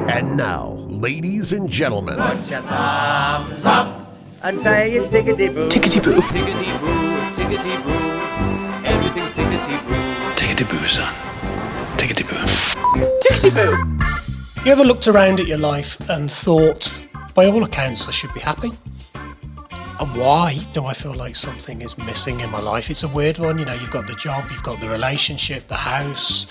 And now, ladies and gentlemen, Put your thumbs up and say it's Tickety Boo. Tickety Boo. Tickety Boo, Tickety Boo, everything's Tickety Boo. Tickety Boo, son. Tickety Boo. Tickety Boo! You ever looked around at your life and thought, by all accounts, I should be happy? And why do I feel like something is missing in my life? It's a weird one, you've got the job, you've got the relationship, the house,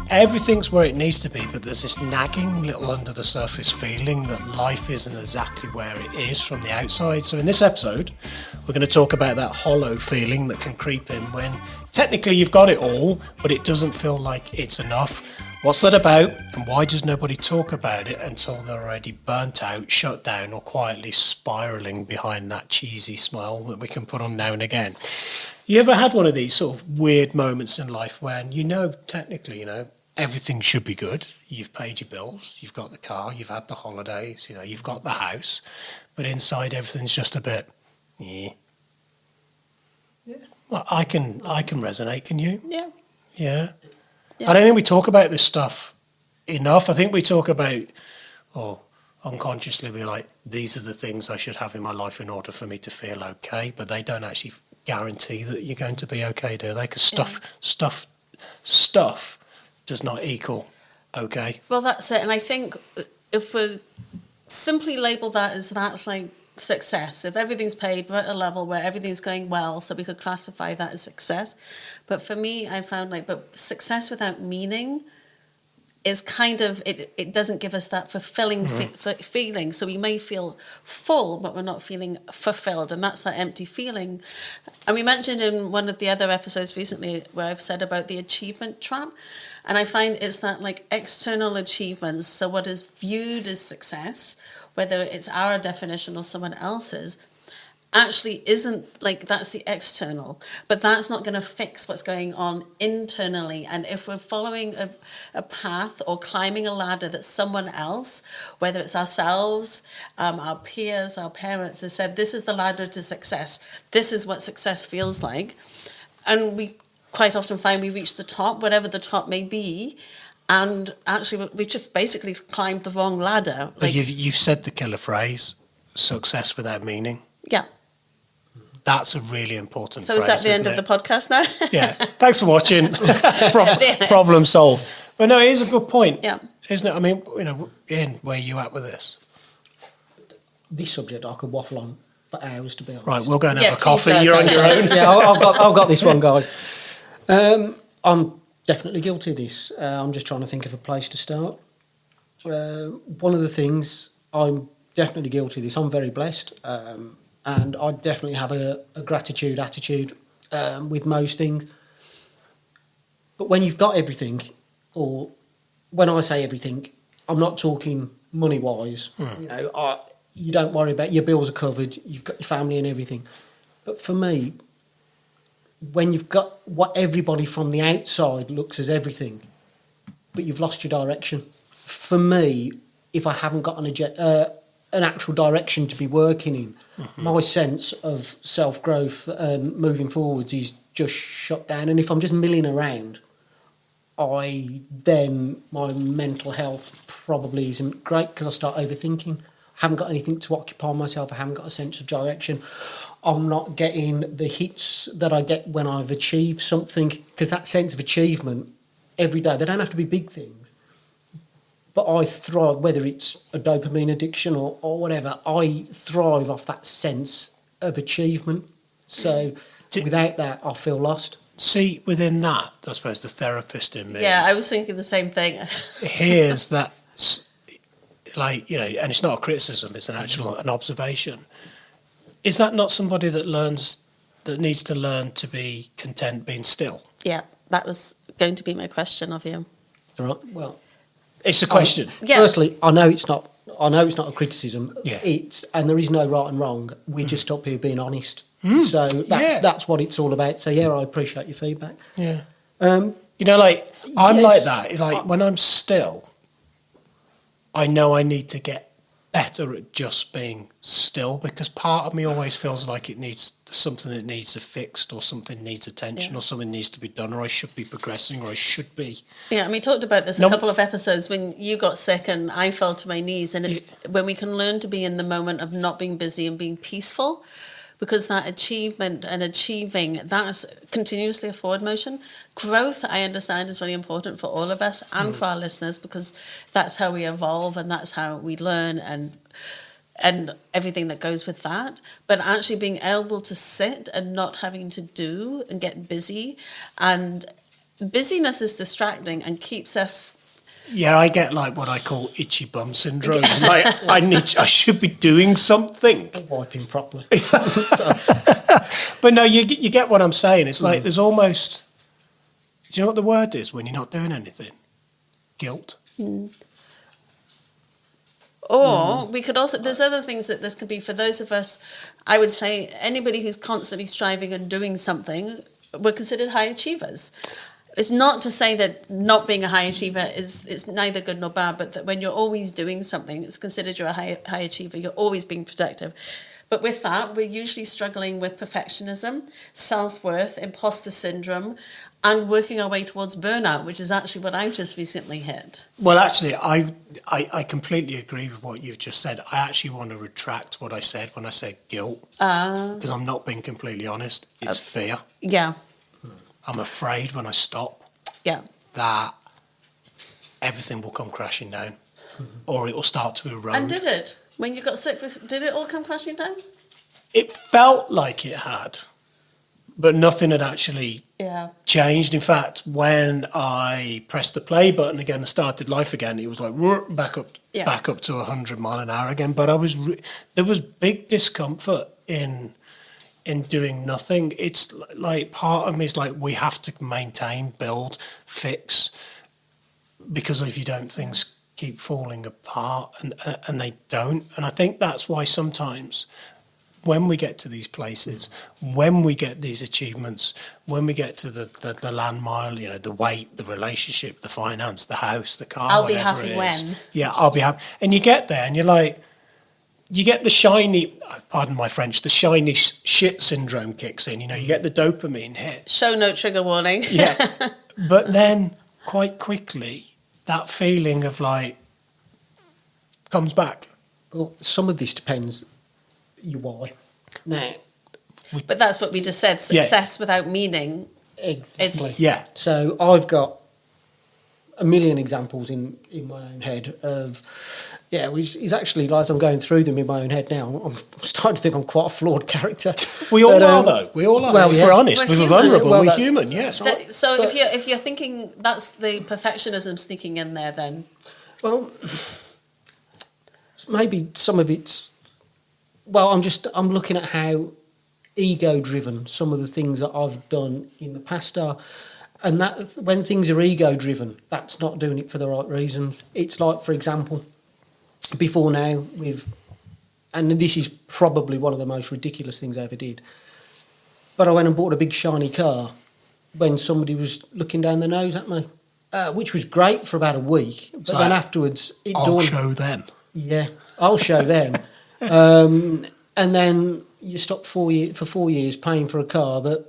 everything's where it needs to be, but there's this nagging little under the surface feeling that life isn't exactly where it is from the outside. So in this episode, we're going to talk about that hollow feeling that can creep in when technically you've got it all, but it doesn't feel like it's enough. What's that about, and why does nobody talk about it until they're already burnt out, shut down, or quietly spiralling behind that cheesy smile that we can put on now and again? You ever had one of these sort of weird moments in life when technically, everything should be good. You've paid your bills, you've got the car, you've had the holidays, you've got the house, but inside everything's just a bit, yeah. Well, I can resonate, can you? Yeah. Yeah. Yeah. I don't think we talk about this stuff enough. I think we talk about, unconsciously we're like, these are the things I should have in my life in order for me to feel okay, but they don't actually guarantee that you're going to be okay, do they? Because stuff does not equal okay. Well, that's it. And I think if we simply label that as that's like success, if everything's paid, we're at a level where everything's going well, so we could classify that as success. But for me, I found but success without meaning is kind of, it doesn't give us that fulfilling feeling. So we may feel full, but we're not feeling fulfilled. And that's that empty feeling. And we mentioned in one of the other episodes recently where I've said about the achievement trap. And I find it's that external achievements. So what is viewed as success, whether it's our definition or someone else's, actually isn't that's the external, but that's not going to fix what's going on internally. And if we're following a path or climbing a ladder that someone else, whether it's ourselves, our peers, our parents, have said, this is the ladder to success, this is what success feels like, and we quite often find we reach the top, whatever the top may be, and actually we've just basically climbed the wrong ladder. But you've said the killer phrase, success without meaning. Yeah. That's a really important phrase. So is that the end of the podcast now? Yeah. Thanks for watching. Problem solved. But no, it is a good point. Yeah. Isn't it? I mean, Ian, where are you at with this? This subject I could waffle on for hours, to be honest. Right, we'll go and have a please coffee. go, You're on your own. Yeah, I've got this one, guys. I'm definitely guilty of this. I'm just trying to think of a place to start. One of the things I'm definitely guilty of this. I'm very blessed. And I definitely have a gratitude attitude with most things. But when you've got everything, or when I say everything, I'm not talking money-wise. You don't worry about your bills are covered, you've got your family and everything. But for me, when you've got what everybody from the outside looks as everything, but you've lost your direction. For me, if I haven't got an actual direction to be working in, my sense of self-growth and moving forwards is just shut down. And if I'm just milling around, then my mental health probably isn't great because I start overthinking. I haven't got anything to occupy myself. I haven't got a sense of direction. I'm not getting the hits that I get when I've achieved something, because that sense of achievement every day, they don't have to be big things. But I thrive, whether it's a dopamine addiction or whatever, I thrive off that sense of achievement. So without that, I feel lost. See, within that, I suppose the therapist in me... Yeah, I was thinking the same thing. here's that, and it's not a criticism, it's an observation. Is that not somebody that needs to learn to be content being still? Yeah, that was going to be my question of you. Right. Well, it's a question. Yeah. Firstly, I know it's not a criticism. Yeah. And there is no right and wrong. We're just up here being honest. So that's what it's all about. So I appreciate your feedback. Yeah. I'm like that. When I'm still, I know I need to get better better at just being still, because part of me always feels like it needs something that needs fixed, or something needs attention, or something needs to be done, or I should be progressing, or I should be. Yeah, and we talked about this a couple of episodes when you got sick and I fell to my knees. And it's when we can learn to be in the moment of not being busy and being peaceful, because that achievement and achieving, that's continuously a forward motion. Growth, I understand, is very important for all of us and for our listeners, because that's how we evolve and that's how we learn and everything that goes with that. But actually being able to sit and not having to do and get busy, and busyness is distracting and keeps us. Yeah, I get like what I call itchy bum syndrome. Like I should be doing something. Wiping properly. But no, you get what I'm saying. It's like there's almost. Do you know what the word is when you're not doing anything? Guilt. Or we could also, there's other things that this could be for those of us. I would say anybody who's constantly striving and doing something, we're considered high achievers. It's not to say that not being a high achiever is neither good nor bad, but that when you're always doing something, it's considered you're a high achiever. You're always being productive. But with that, we're usually struggling with perfectionism, self-worth, imposter syndrome, and working our way towards burnout, which is actually what I've just recently hit. Well, actually, I completely agree with what you've just said. I actually want to retract what I said when I said guilt, because I'm not being completely honest. It's fear. Yeah. I'm afraid when I stop Yeah. that everything will come crashing down, or it will start to erode. And did it? When you got sick, did it all come crashing down? It felt like it had, but nothing had actually changed. In fact, when I pressed the play button again and started life again, it was like back up to 100 mile an hour again. But there was big discomfort in doing nothing. It's like part of me is like, we have to maintain, build, fix, because if you don't, things keep falling apart, and they don't. And I think that's why sometimes when we get to these places, when we get these achievements, when we get to the land mile, you know, the weight, the relationship, the finance, the house, the car, I'll be whatever happy it is. when. Yeah, I'll be happy. And you get there and you're like, you get the shiny, pardon my French, the shiny shit syndrome kicks in. You know, you get the dopamine hit. Show note, trigger warning. Yeah. But then quite quickly, that feeling of like comes back. Well, some of this depends your why. Now, But that's what we just said. Success without meaning. exactly. Yeah. So I've got a million examples in my own head of, which is actually, as I'm going through them in my own head now, I'm starting to think I'm quite a flawed character. We all are, though. We all are. Well, if yeah. we're honest, We're we're human. vulnerable, Well, we're human, yeah. So if you're thinking that's the perfectionism sneaking in there, then Well, maybe some of it's. Well, I'm looking at how ego-driven some of the things that I've done in the past are, and that when things are ego-driven, that's not doing it for the right reasons. It's like, for example, before now and this is probably one of the most ridiculous things I ever did, but I went and bought a big shiny car when somebody was looking down their nose at me, which was great for about a week, but then afterwards it I'll dawned. show them. Yeah, I'll show them. And then you stop for 4 years paying for a car that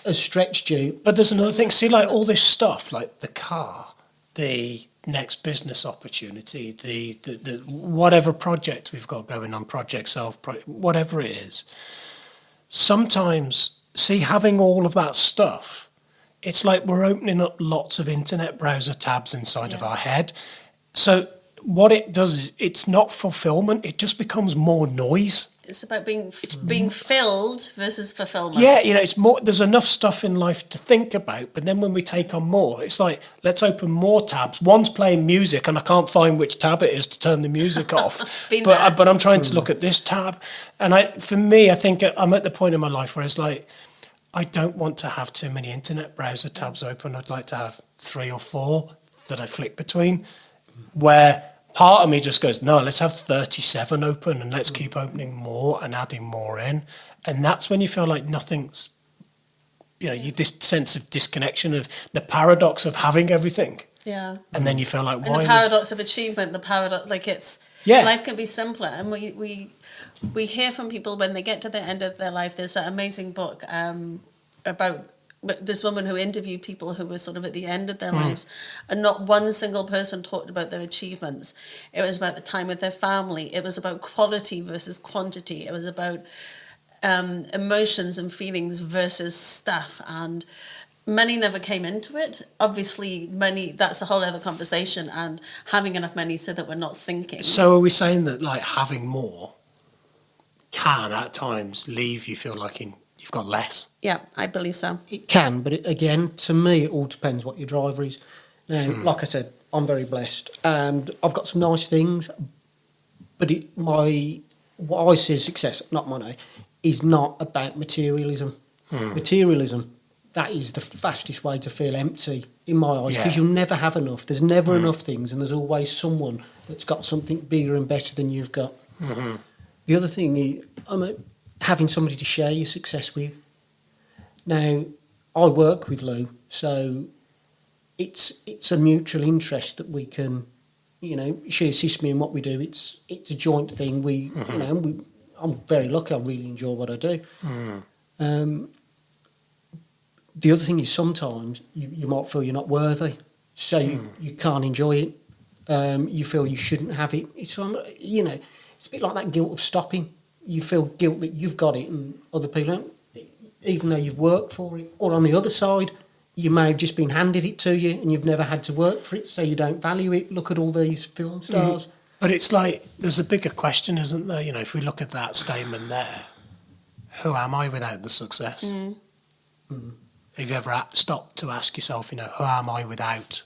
has stretched you. But there's another thing. See, like all this stuff, like the car, the next business opportunity, the whatever project we've got going on, project self, whatever it is. Sometimes, see, having all of that stuff, it's like we're opening up lots of internet browser tabs inside of our head. So what it does is it's not fulfillment. It just becomes more noise. it's about being filled versus fulfillment. Yeah, you know, it's more. There's enough stuff in life to think about, but then when we take on more, it's like, let's open more tabs. One's playing music, and I can't find which tab it is to turn the music off. But I'm trying to look at this tab, and for me, I think I'm at the point in my life where it's like, I don't want to have too many internet browser tabs open. I'd like to have 3 or 4 that I flick between, where part of me just goes, no, let's have 37 open and let's keep opening more and adding more in. And that's when you feel like nothing's, you know, this sense of disconnection, of the paradox of having everything. Yeah. And then you feel like, And why? the paradox of achievement, the paradox, like it's Yeah. Life can be simpler. And we hear from people when they get to the end of their life. There's that amazing book about this woman who interviewed people who were sort of at the end of their lives, and not one single person talked about their achievements. It was about the time with their family. It was about quality versus quantity. It was about emotions and feelings versus stuff. And money never came into it. Obviously, money, that's a whole other conversation, and having enough money so that we're not sinking. So are we saying that like having more can at times leave you feel like you've got less? Yeah, I believe so. It can, but again, to me, it all depends what your driver is. Now, like I said, I'm very blessed, and I've got some nice things, but what I see as success, not money, is not about materialism. Materialism, that is the fastest way to feel empty in my eyes, because you'll never have enough. There's never enough things, and there's always someone that's got something bigger and better than you've got. The other thing is having somebody to share your success with. Now, I work with Lou, so it's a mutual interest that we can, she assists me in what we do. It's a joint thing. I'm very lucky. I really enjoy what I do. The other thing is sometimes you might feel you're not worthy, so you can't enjoy it. You feel you shouldn't have it. It's a bit like that guilt of stopping. You feel guilt that you've got it and other people don't, even though you've worked for it. Or on the other side, you may have just been handed it to you and you've never had to work for it, so you don't value it. Look at all these film stars. But it's like, there's a bigger question, isn't there? If we look at that statement there, who am I without the success? Have you ever stopped to ask yourself, who am I without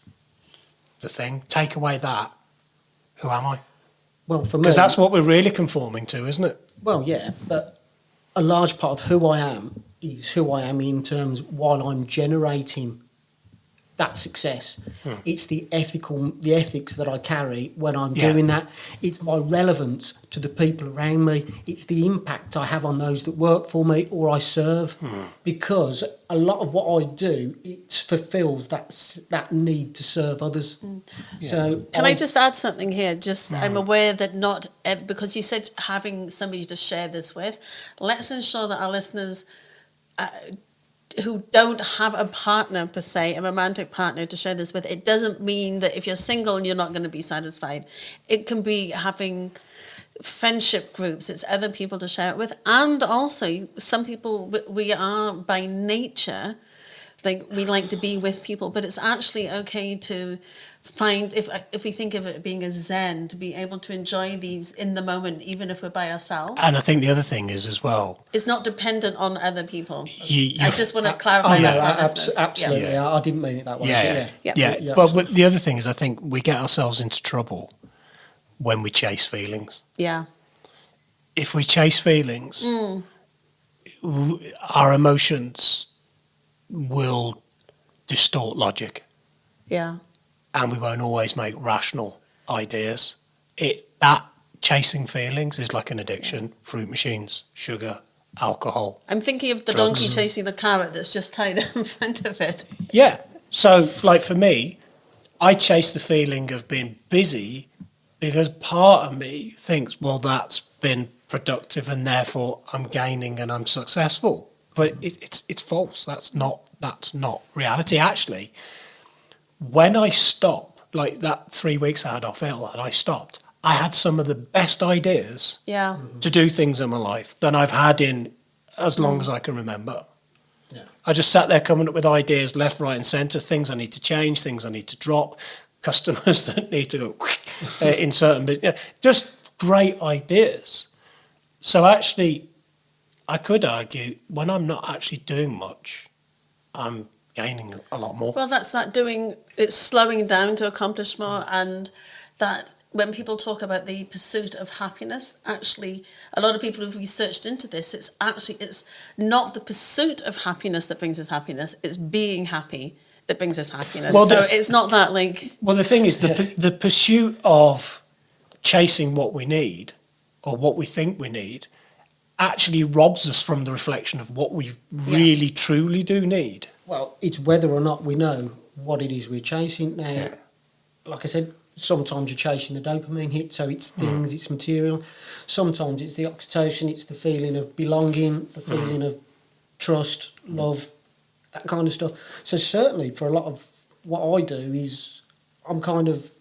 the thing? Take away that, who am I? Well, for me... Because that's what we're really conforming to, isn't it? Well, yeah, but a large part of who I am is who I am in terms while I'm generating that success. It's the ethics that I carry when I'm doing that. It's my relevance to the people around me. It's the impact I have on those that work for me or I serve. Because a lot of what I do, it fulfills that need to serve others. So Can I just add something here? I'm aware that not, because you said having somebody to share this with, let's ensure that our listeners who don't have a partner per se, a romantic partner to share this with, it doesn't mean that if you're single you're not going to be satisfied. It can be having friendship groups, it's other people to share it with, and also some people, we are by nature, like we like to be with people, but it's actually okay to find, if we think of it being a zen, to be able to enjoy these in the moment, even if we're by ourselves. And I think the other thing is as well, it's not dependent on other people. I just want to clarify absolutely. Yeah. I didn't mean it that way. Yeah. But the other thing is, I think we get ourselves into trouble when we chase feelings. Yeah. If we chase feelings, our emotions will distort logic. Yeah. And we won't always make rational ideas. That chasing feelings is like an addiction. Fruit machines, sugar, alcohol. I'm thinking of the drugs. donkey chasing the carrot that's just tied in front of it. Yeah. So, like for me, I chase the feeling of being busy because part of me thinks, well, that's been productive and therefore I'm gaining and I'm successful. But it's false. That's not reality. Actually, when I stop, like that 3 weeks I had off ill and I stopped, I had some of the best ideas to do things in my life than I've had in as long as I can remember. Yeah. I just sat there coming up with ideas left, right and centre, things I need to change, things I need to drop, customers that need to go in certain business. Just great ideas. So actually, I could argue when I'm not actually doing much, I'm gaining a lot more. Well, that's that it's slowing down to accomplish more, and that when people talk about the pursuit of happiness, actually, a lot of people who've researched into this, it's not the pursuit of happiness that brings us happiness, it's being happy that brings us happiness. Well, so it's not that like... Well, the thing is, the pursuit of chasing what we need, or what we think we need, actually robs us from the reflection of what we really, truly do need. Well, it's whether or not we know what it is we're chasing. Now, like I said, sometimes you're chasing the dopamine hit, so it's things, it's material. Sometimes it's the oxytocin, it's the feeling of belonging, the feeling of trust, love, that kind of stuff. So certainly for a lot of what I do is I'm kind of,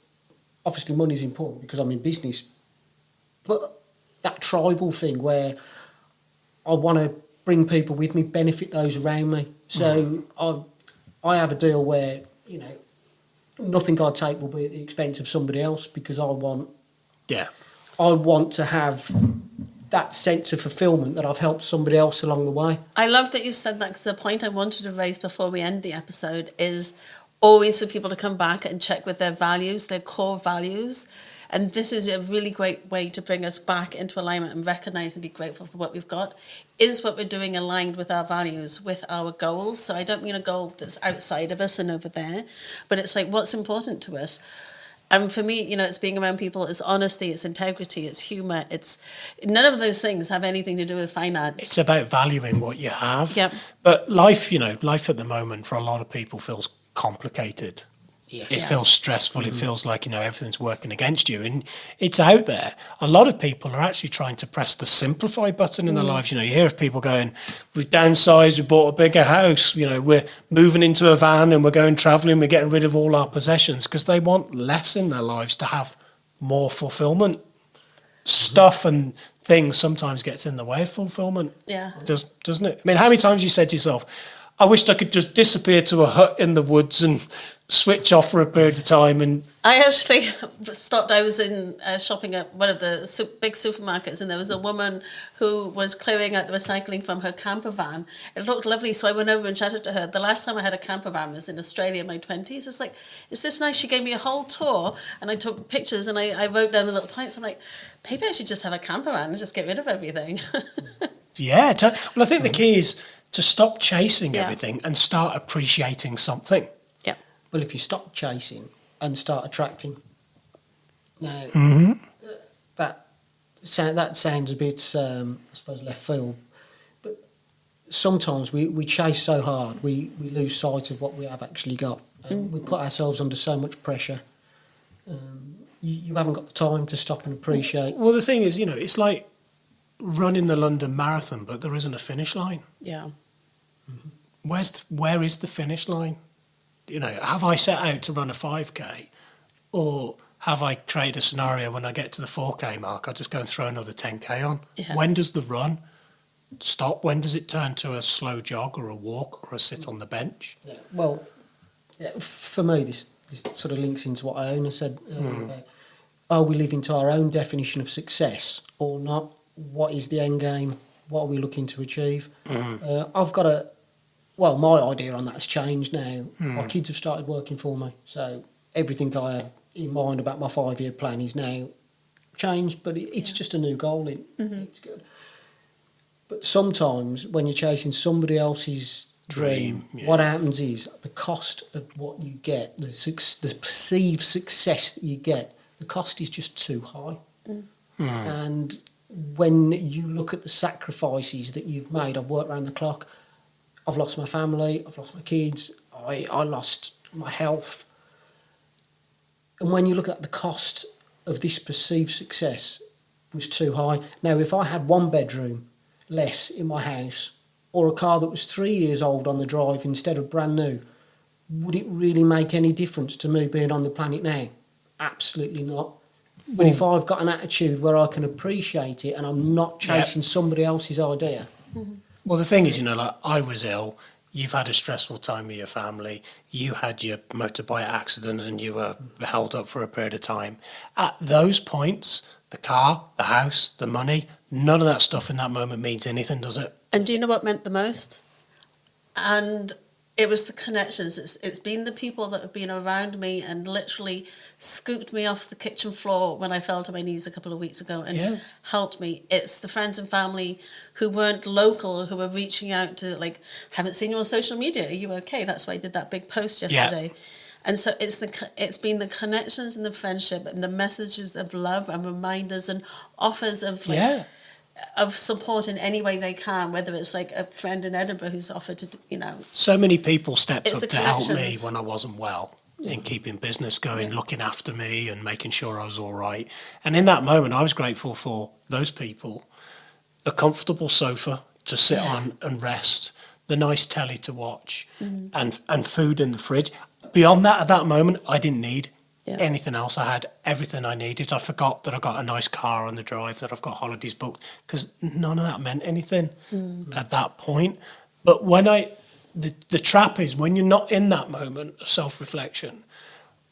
obviously money's important because I'm in business, but that tribal thing where I want to bring people with me, benefit those around me. So I have a deal where, you know, nothing I take will be at the expense of somebody else because I want to have that sense of fulfillment that I've helped somebody else along the way. I love that you said that, because the point I wanted to raise before we end the episode is always for people to come back and check with their values, their core values. And this is a really great way to bring us back into alignment and recognize and be grateful for what we've got. Is what we're doing aligned with our values, with our goals? So I don't mean a goal that's outside of us and over there, but it's like what's important to us. And for me, you know, it's being around people, it's honesty, it's integrity, it's humor. It's none of those things have anything to do with finance. It's about valuing what you have. Yep. But life at the moment for a lot of people feels complicated. Yes. It feels stressful. It feels like, you know, everything's working against you. And it's out there. A lot of people are actually trying to press the simplify button in their lives. You know, you hear of people going, we've downsized, we bought a bigger house, you know, we're moving into a van and we're going travelling, we're getting rid of all our possessions because they want less in their lives to have more fulfillment. Stuff and things sometimes gets in the way of fulfillment. Yeah. Doesn't it? I mean, how many times you said to yourself, I wished I could just disappear to a hut in the woods and switch off for a period of time. And I actually stopped. I was in shopping at one of the big supermarkets, and there was a woman who was clearing out the recycling from her camper van. It looked lovely, so I went over and chatted to her. The last time I had a camper van was in Australia in my 20s. It's like, is this nice? She gave me a whole tour, and I took pictures, and I wrote down the little points. I'm like, maybe I should just have a camper van and just get rid of everything. yeah, well, I think the key is to stop chasing Yeah. everything and start appreciating something. Yeah. Well, if you stop chasing and start attracting, now that sounds a bit, I suppose, left field. But sometimes we chase so hard, we lose sight of what we have actually got. We put ourselves under so much pressure. You haven't got the time to stop and appreciate. Well, the thing is, you know, it's like running the London Marathon, but there isn't a finish line. Yeah. Where is the finish line? You know, have I set out to run a 5K, or have I created a scenario when I get to the 4K mark, I'll just go and throw another 10K on? Yeah. When does the run stop? When does it turn to a slow jog or a walk or a sit on the bench? Yeah. Well, for me, this sort of links into what Iona said. About, are we living to our own definition of success or not? What is the end game? What are we looking to achieve? I've got my idea on that has changed now. My kids have started working for me, so everything I had in mind about my 5-year plan is now changed, but it's just a new goal. It's good. But sometimes when you're chasing somebody else's dream, what happens is the cost of what you get, the perceived success that you get, the cost is just too high. And when you look at the sacrifices that you've made, I've worked around the clock, I've lost my family, I've lost my kids, I lost my health. And when you look at the cost of this perceived success was too high. Now, if I had 1 bedroom less in my house, or a car that was 3 years old on the drive instead of brand new, would it really make any difference to me being on the planet now? Absolutely not. But if I've got an attitude where I can appreciate it and I'm not chasing somebody else's idea. Well, the thing is, you know, like I was ill, you've had a stressful time with your family, you had your motorbike accident and you were held up for a period of time. At those points, the car, the house, the money, none of that stuff in that moment means anything, does it? And do you know what meant the most? And it was the connections. It's been the people that have been around me and literally scooped me off the kitchen floor when I fell to my knees a couple of weeks ago and helped me. It's the friends and family who weren't local, who were reaching out to, like, haven't seen you on social media. Are you okay? That's why I did that big post yesterday. Yeah. And so it's been the connections and the friendship and the messages of love and reminders and offers of of support in any way they can, whether it's like a friend in Edinburgh who's offered to, you know. So many people stepped up to help me connections. when I wasn't well. in keeping business going, looking after me and making sure I was all right. And in that moment, I was grateful for those people, a comfortable sofa to sit on and rest, the nice telly to watch, and food in the fridge. Beyond that, at that moment, I didn't need anything else. I had everything I needed. I forgot that I got a nice car on the drive, that I've got holidays booked, because none of that meant anything at that point. But when the trap is when you're not in that moment of self-reflection,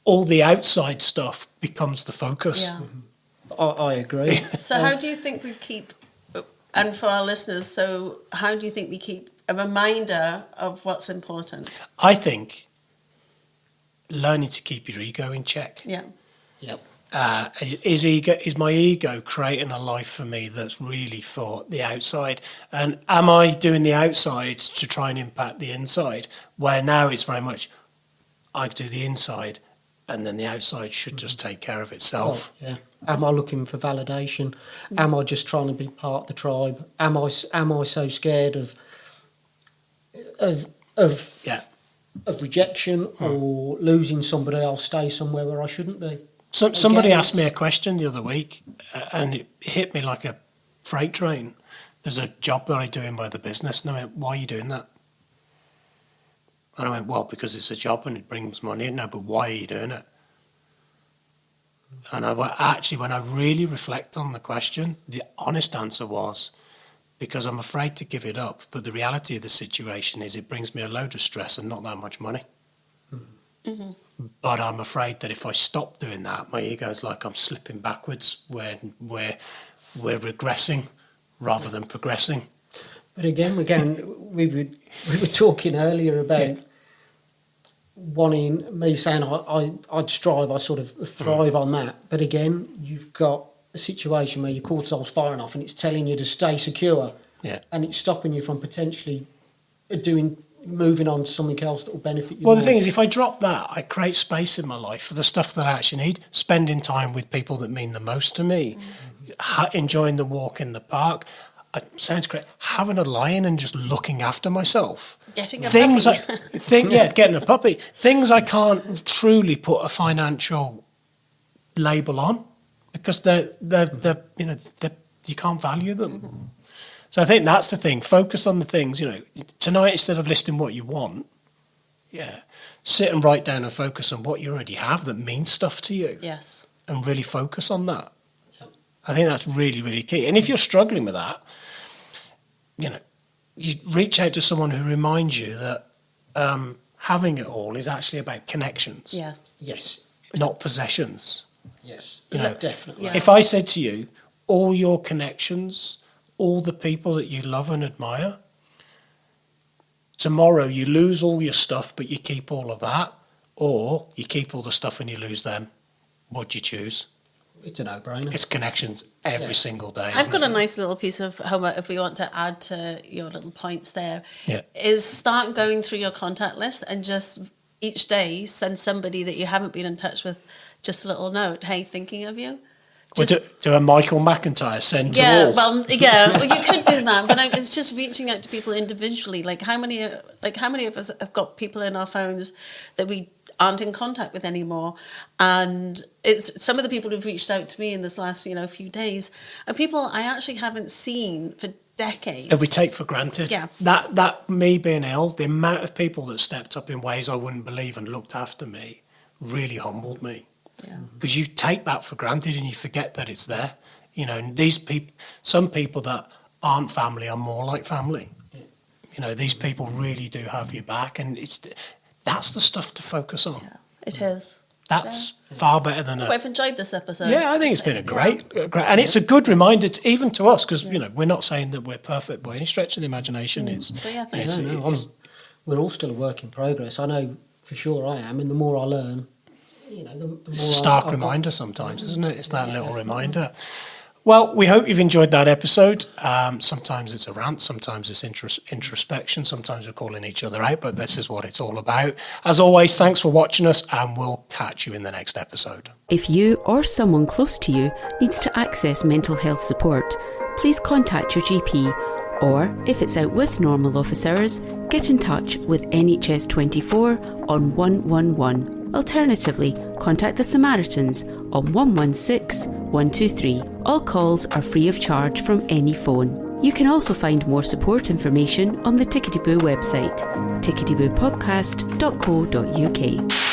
all the outside stuff becomes the focus. Yeah. I agree. So how do you think we keep, and for our listeners, so how do you think we keep a reminder of what's important? I think learning to keep your ego in check. Yeah. Yep. Is my ego creating a life for me that's really for the outside? And am I doing the outside to try and impact the inside? Where now it's very much, I do the inside and then the outside should just take care of itself. Yeah. Am I looking for validation? Am I just trying to be part of the tribe? Am I so scared of rejection or losing somebody? I'll stay somewhere where I shouldn't be. So somebody asked me a question the other week, and it hit me like a freight train. There's a job that I do in my other business, and I went, "Why are you doing that?" And I went, "Well, because it's a job and it brings money in." No, but why are you doing it? And I went, actually, when I really reflect on the question, the honest answer was, because I'm afraid to give it up. But the reality of the situation is it brings me a load of stress and not that much money. Mm-hmm. But I'm afraid that if I stop doing that, my ego's like I'm slipping backwards, where we're regressing rather than progressing. But again, we were talking earlier about wanting me saying I'd strive, I sort of thrive on that. But again, you've got a situation where your cortisol's firing off and it's telling you to stay secure, and it's stopping you from potentially moving on to something else that will benefit you. Well, more. the thing is, if I drop that, I create space in my life for the stuff that I actually need, spending time with people that mean the most to me, enjoying the walk in the park. Sounds great. Having a lion and just looking after myself. Getting a puppy. Getting a puppy. Things I can't truly put a financial label on because they're you can't value them. Mm-hmm. So I think that's the thing. Focus on the things, tonight instead of listing what you want, sit and write down and focus on what you already have that means stuff to you. Yes. And really focus on that. Yep. I think that's really, really key. And if you're struggling with that, you reach out to someone who reminds you that having it all is actually about connections. Yeah. Yes. Not possessions. Yes. Definitely. Yeah. If I said to you, all your connections, all the people that you love and admire, tomorrow you lose all your stuff, but you keep all of that, or you keep all the stuff and you lose them, what do you choose? It's a no-brainer. It's connections every single day. I've got a nice little piece of homework if we want to add to your little points there. Yeah. Is start going through your contact list and just each day send somebody that you haven't been in touch with just a little note. Hey, thinking of you. Do a Michael McIntyre send to all. Well, you could do that, but it's just reaching out to people individually. Like how many of us have got people in our phones that we aren't in contact with anymore? And it's some of the people who've reached out to me in this last few days are people I actually haven't seen for decades. That we take for granted. Yeah. That me being ill, the amount of people that stepped up in ways I wouldn't believe and looked after me really humbled me. Yeah. Because you take that for granted and you forget that it's there. These people, some people that aren't family are more like family. These people really do have your back, and that's the stuff to focus on. Yeah, it is. That's far better than I've enjoyed this episode. Yeah, I think it's been a great, and it's a good reminder even to us, because we're not saying that we're perfect by any stretch of the imagination. We're all still a work in progress. I know for sure I am, and the more I learn, the more it's a stark reminder sometimes, isn't it? It's that little reminder. Well, we hope you've enjoyed that episode. Sometimes it's a rant, sometimes it's introspection, sometimes we're calling each other out, but this is what it's all about. As always, thanks for watching us, and we'll catch you in the next episode. If you or someone close to you needs to access mental health support, please contact your GP, or if it's out with normal office hours, get in touch with NHS 24 on 111. Alternatively, contact the Samaritans on 116 123. All calls are free of charge from any phone. You can also find more support information on the Tickety Boo website, ticketyboopodcast.co.uk.